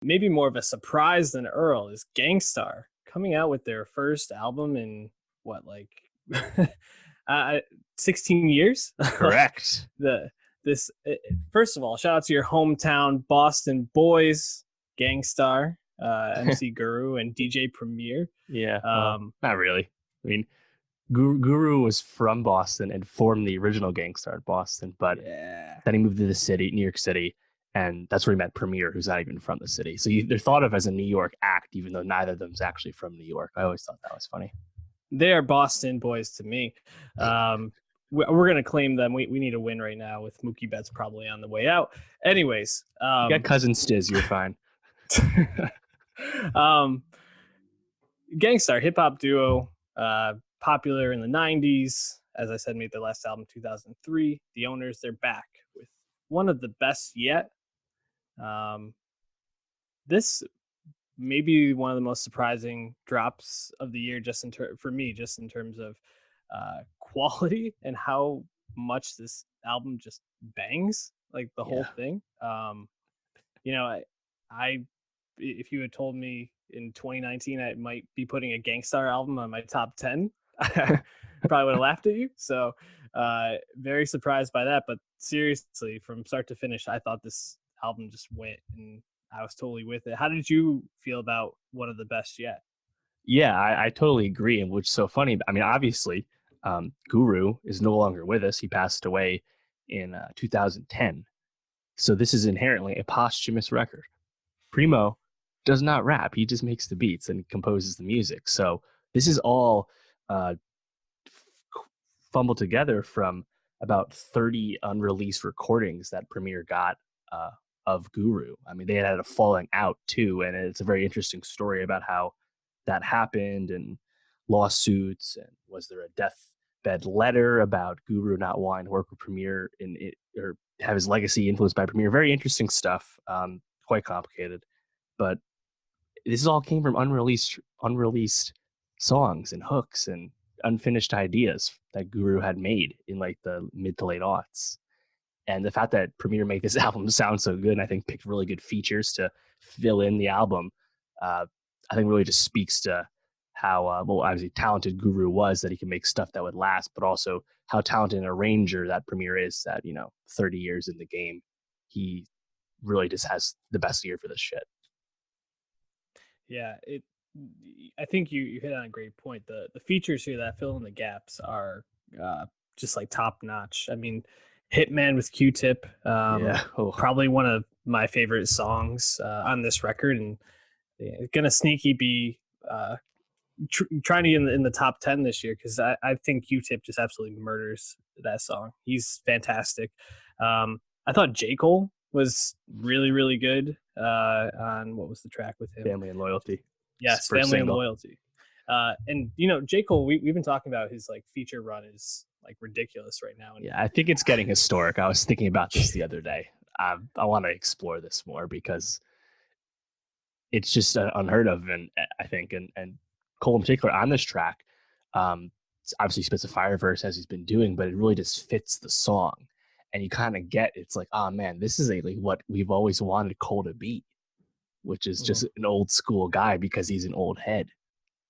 maybe more of a surprise than Earl is Gangstar coming out with their first album in what, like uh, 16 years. Like Correct. the this first of all, shout out to your hometown Boston boys, Gangstar, MC Guru, and DJ Premier. Yeah, well, um not really. I mean, Guru was from Boston and formed the original Gangstar in Boston, but yeah, then he moved to the city, New York City, and that's where he met Premier, who's not even from the city. So they're thought of as a New York act, even though neither of them's actually from New York. I always thought that was funny. they are Boston boys to me. We're gonna claim them. We need a win right now with Mookie Betts probably on the way out. Anyways, You got cousin Stiz, you're fine. um, Gangstar hip hop duo, popular in the '90s. As I said, made their last album 2003. The Owners, they're back with one of the best yet. Um, this may be one of the most surprising drops of the year, just for me, just in terms of quality and how much this album just bangs, like the whole Yeah. thing. You know, I if you had told me in 2019 I might be putting a Gangstar album on my top 10, I probably would have laughed at you. So, very surprised by that. But seriously, from start to finish, I thought this album just went, and I was totally with it. How did you feel about one of the best yet? Yeah, I totally agree. And which is so funny. I mean, obviously, Guru is no longer with us. He passed away in 2010. So this is inherently a posthumous record. Primo does not rap. He just makes the beats and composes the music. So this is all uh, fumbled together from about 30 unreleased recordings that Premier got of Guru. I mean, they had a falling out too. And it's a very interesting story about how that happened and lawsuits. And was there a deathbed letter about Guru not wanting to work with Premier in it or have his legacy influenced by Premier? Very interesting stuff. Quite complicated, but this all came from unreleased songs and hooks and unfinished ideas that Guru had made in like the mid to late aughts. And the fact that Premier made this album sound so good, and I think picked really good features to fill in the album, uh, I think really just speaks to how well obviously talented Guru was, that he can make stuff that would last, but also how talented an arranger that Premier is. That 30 years in the game, he really just has the best ear for this shit. Yeah, it. I think you hit on a great point. The features here that fill in the gaps are just like top notch. I mean, Hitman with Q-Tip, Yeah. Oh, probably one of my favorite songs on this record, and gonna sneaky be trying to get in the top 10 this year, because I think Q-Tip just absolutely murders that song. He's fantastic. I thought J. Cole was really, really good on what was the track with him? Family and Loyalty. Yes, First Family and single. Loyalty. And J. Cole, we've been talking about his like feature run is like ridiculous right now. And Yeah, I think it's getting historic. I was thinking about this the other day. I want to explore this more because it's just unheard of, and I think, and Cole in particular on this track, um, obviously spits a fire verse as he's been doing, but it really just fits the song, and you kind of get it's like, oh man, this is like what we've always wanted Cole to be, which is just Mhm. an old school guy because he's an old head.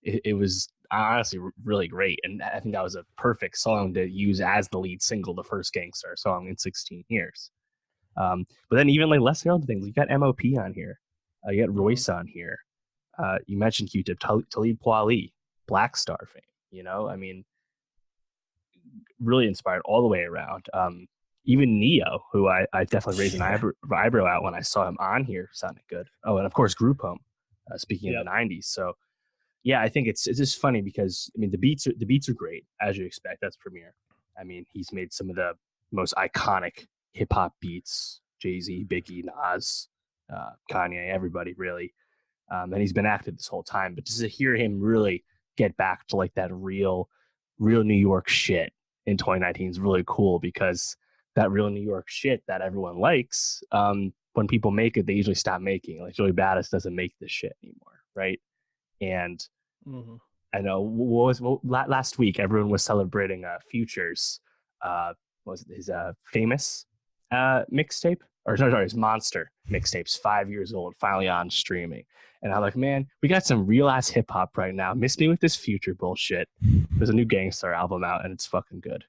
It was honestly really great, and I think that was a perfect song to use as the lead single, the first Gangstar song in 16 years. But then even like less known things, you got MOP on here, you got Mhm. Royce on here. You mentioned Q-Tip, Talib Kweli, Black Star fame. I mean, really inspired all the way around. Even Neo, who I definitely raised an Yeah. eyebrow at when I saw him on here, sounded good. Oh, and of course Group Home. Speaking of the Yep. '90s, so yeah, I think it's just funny because I mean the beats are great as you expect. That's Premier. I mean, he's made some of the most iconic hip hop beats: Jay-Z, Biggie, Nas, Kanye, everybody really. And he's been active this whole time. But just to hear him really get back to like that real New York shit in 2019 is really cool because that real New York shit that everyone likes, when people make it, they usually stop making. Like Joey Badass doesn't make this shit anymore, right? And Mhm. I know last week everyone was celebrating Future's was it his famous mixtape. or sorry, his Monster mixtape's 5 years old, finally on streaming. And I'm like, man, we got some real ass hip hop right now. Miss me with this future bullshit. There's a new Gangstar album out, and it's fucking good.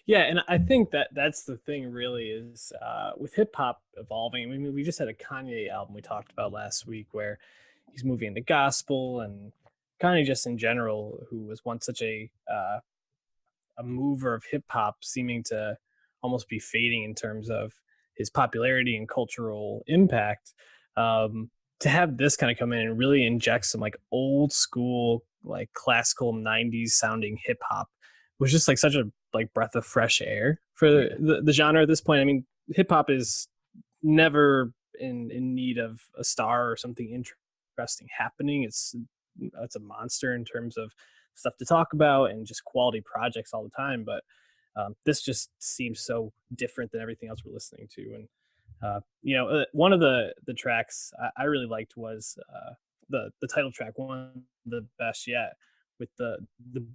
Yeah, and I think that that's the thing really is with hip hop evolving. I mean, we just had a Kanye album we talked about last week where he's moving into gospel, and Kanye just in general, who was once such a mover of hip hop, seeming to almost be fading in terms of his popularity and cultural impact. Um, to have this kind of come in and really inject some like old school, like classical '90s sounding hip hop was just like such a like breath of fresh air for Yeah. the genre at this point. I mean, hip hop is never in need of a star or something interesting happening. It's a monster in terms of stuff to talk about and just quality projects all the time. But this just seems so different than everything else we're listening to. And one of the tracks I really liked was the title track, one of the best yet, with the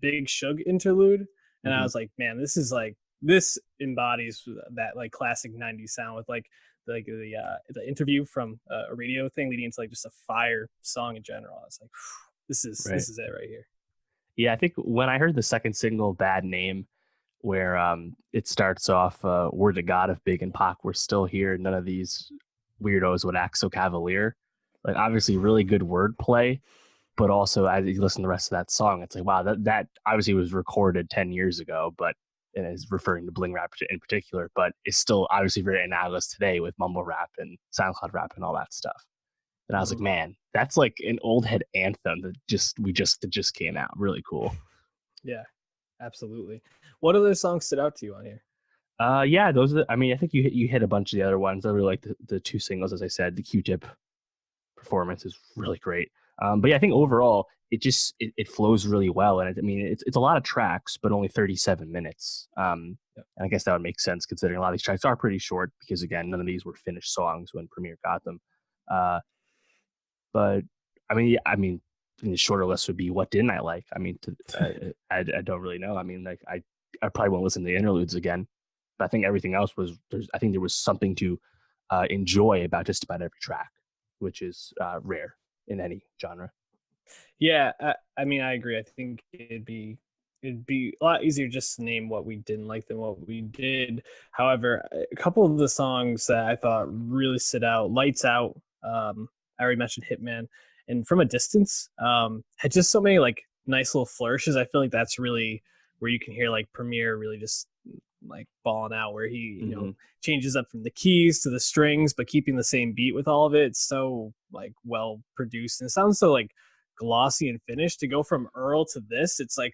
Big Shug interlude. And I Mm-hmm. was like, man, this is like this embodies that like classic '90s sound with like the interview from a radio thing leading into like just a fire song in general. I was like, Right. this is it right here. Yeah, I think when I heard the second single, Bad Name, where it starts off, we're the god of Big and Pac, we're still here. None of these weirdos would act so cavalier. Like, obviously, really good wordplay, but also as you listen to the rest of that song, it's like, wow, that obviously was recorded 10 years ago, but and is referring to Bling Rap in particular, but it's still obviously very analogous today with mumble rap and SoundCloud rap and all that stuff. And I was like, Mm-hmm. man, that's like an old head anthem that just came out. Really cool. Yeah, absolutely. What other songs stood out to you on here? Yeah, those are. I mean, I think you hit a bunch of the other ones. I really like the two singles, as I said. The Q-Tip performance is really great. But yeah, I think overall it flows really well, and I mean it's a lot of tracks, but only 37 minutes. Yeah. And I guess that would make sense considering a lot of these tracks are pretty short because again, none of these were finished songs when Premiere got them. Uh, but I mean, the shorter list would be what didn't I like? I mean, I don't really know. I mean, like I probably won't listen to the interludes again, but I think everything else was I think there was something to enjoy about just about every track, which is rare in any genre. Yeah, I mean, I agree. I think it'd be a lot easier just to name what we didn't like than what we did. However, a couple of the songs that I thought really stood out, "Lights Out," I already mentioned "Hitman," and "From a Distance," had just so many like nice little flourishes. I feel like that's really where you can hear like Premier really just like balling out, where he Mm-hmm. changes up from the keys to the strings, but keeping the same beat with all of it. It's so like well produced, and it sounds so like glossy and finished to go from Earl to this. It's like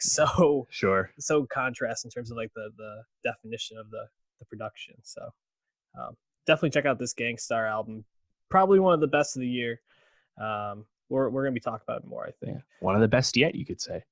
Sure. so contrast in terms of like the definition of the production. So definitely check out this Gangstar album. Probably one of the best of the year. We're gonna be talking about it more, I think. Yeah, one of the best yet, you could say.